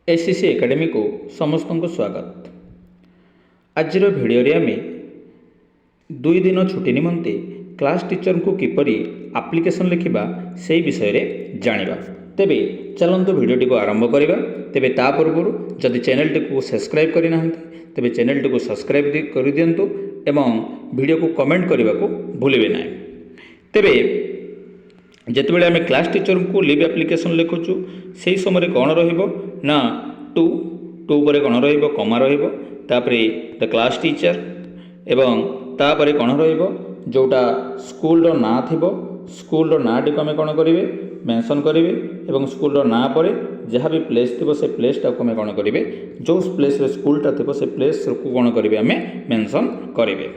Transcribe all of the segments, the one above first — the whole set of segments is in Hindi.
एसीसी एकेडमी को समस्त को स्वागत। आज भिडियो आम 2 दिन छुट्टी निमंते क्लास टीचर को किपरि एप्लिकेशन लिखा से विषय रे जानिबा। तेबे चलंतु भिडियोटी को आरंभ करिबा। तेबे ता पूर्व जदि चैनल टी को सब्सक्राइब करि नाहंते तेबे चैनल टी को सब्सक्राइब कर दियंतु एवं वीडियो को कमेंट करने को भूलिबे नाही। तेबे जितेबाला आम क्लास टीचर को लिव एप्लिकेशन लिखुचु से समय कौन ना टू पर कौन कमा तापरे द क्लास टीचर एवं तापरे कौन जोटा स्कूल ना थी स्कूल ना टी आम कौन करेंगे मेंशन करेंगे एवं स्कूल ना पर जहाँ भी प्लेस थी से प्लेसटा को आम कौन करेंगे जो प्लेस स्कूलटा थी से प्लेस को कौन करेंगे आम मेंशन करेंगे।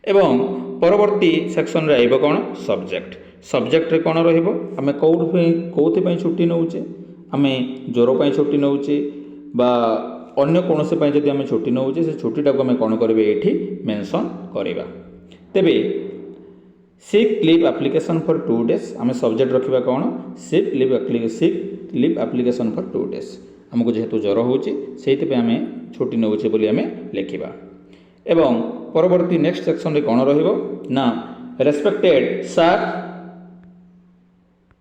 एवं परवर्ती सेक्शन रे आइबो कौन सब्जेक्ट सब्जेक्ट रे कौन आम कौन छुट्टी नौचे आम ज्वर छुट्टी नौचे बा अन्य कौन से जदि आम छुट्टी नौचे से छुट्टीटा को आम कौन करेंगे ये मेंशन करवा। तेबे sick leave application for 2 days आम सब्जेक्ट रखा कौन sick leave application for 2 days आमको जेहेतु ज्वर होती आम छुट्टी नौचे बोली आम लिखा। एवं परवर्ती नेक्स्ट सेक्शन रे कौन ना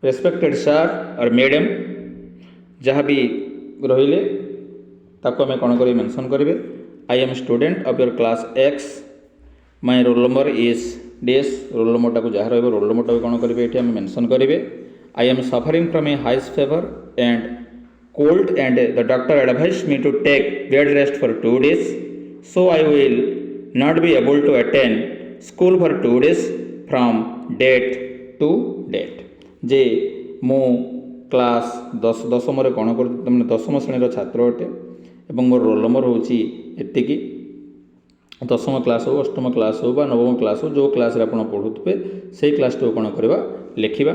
रेस्पेक्टेड सर और मैडम जहाँ भी रहिले ताको आम कौन करें मेंशन करेंगे। I am student of your class X my roll number is डेस रोल नंबरटा को जहाँ रोल नंबरटा कौन करेंगे ये आम मेंशन करेंगे। I am suffering from a high fever and cold and the doctor advise me to take bed rest for 2 days so I will not be able to attend school for 2 days from date to date जे मो क्लास 10 कौन कर 10वीं श्रेणी छात्र अटे और मोर रोल नंबर होची एतिकी 10वीं क्लास हो 8वीं क्लास हो 9वीं क्लास हो जो क्लास रे आपण पढ़ुथबे से क्लास को कौन करवा लिखिबा।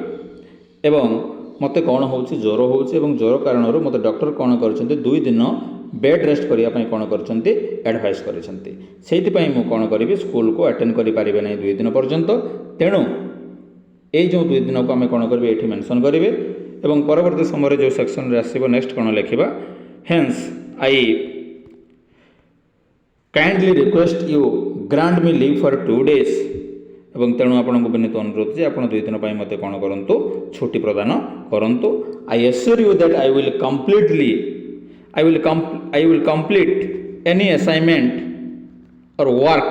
एवं मते कौन होची ज्वर होची एवं ज्वर कारण मते डॉक्टर कौन करछन्ते 2 दिन बेड रेस्ट करने कौन करछन्ते एडवाइस करछन्ते सेइथिपाई मु कौन करी स्कूल को अटेंड करि पारिबे नै 2 दिन पर्यंत। तेणु ये जो 2 दिन को आम कौन करेंगे ये मेंशन करेंगे। एवं परवर्ती समय जो सेक्शन रे आसीबो नेक्स्ट कौन लिखा hence I kindly request you grant me leave for 2 days एवं तेणु आपन को विनीत अनुरोध जे आपन 2 दिन मते कौन करंतु छुट्टी प्रदान करंतु। I assure you that I will complete any assignment or work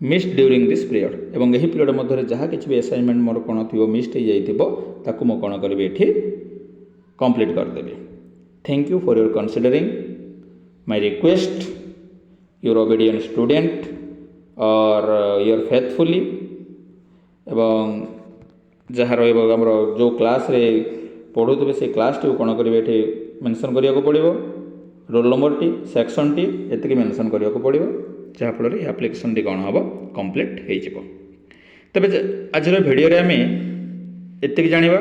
missed during this period एवं यही पीरियड मध्य जहाँ किसी भी असाइनमेंट मोर कौन थी मिस्ड हो जाइए मु कौन करी ये कंप्लीट करदेवी। Thank you for your considering my request your obedient student और योर फेथफुली एवं जहाँ रमर जो क्लास रे पढ़ुवे से क्लास टी कौन करेंगे ये मेंशन करने पड़ो roll number T section T ये मेंशन करने पड़ो जहाँफल एप्लिकेशन टी कौन हम कंप्लीट हो। तेज आज भिडियो आम ये जाना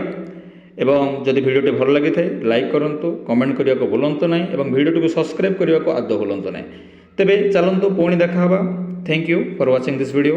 एवं जदि भिडियोटी भल लगी था लाइक करूँ कमेंट करने को भूलु ना और भिडियोटी को सब्सक्राइब करने को आदौ भूलु ना। तेज चलतु पुणी देखा। Thank you for watching this video.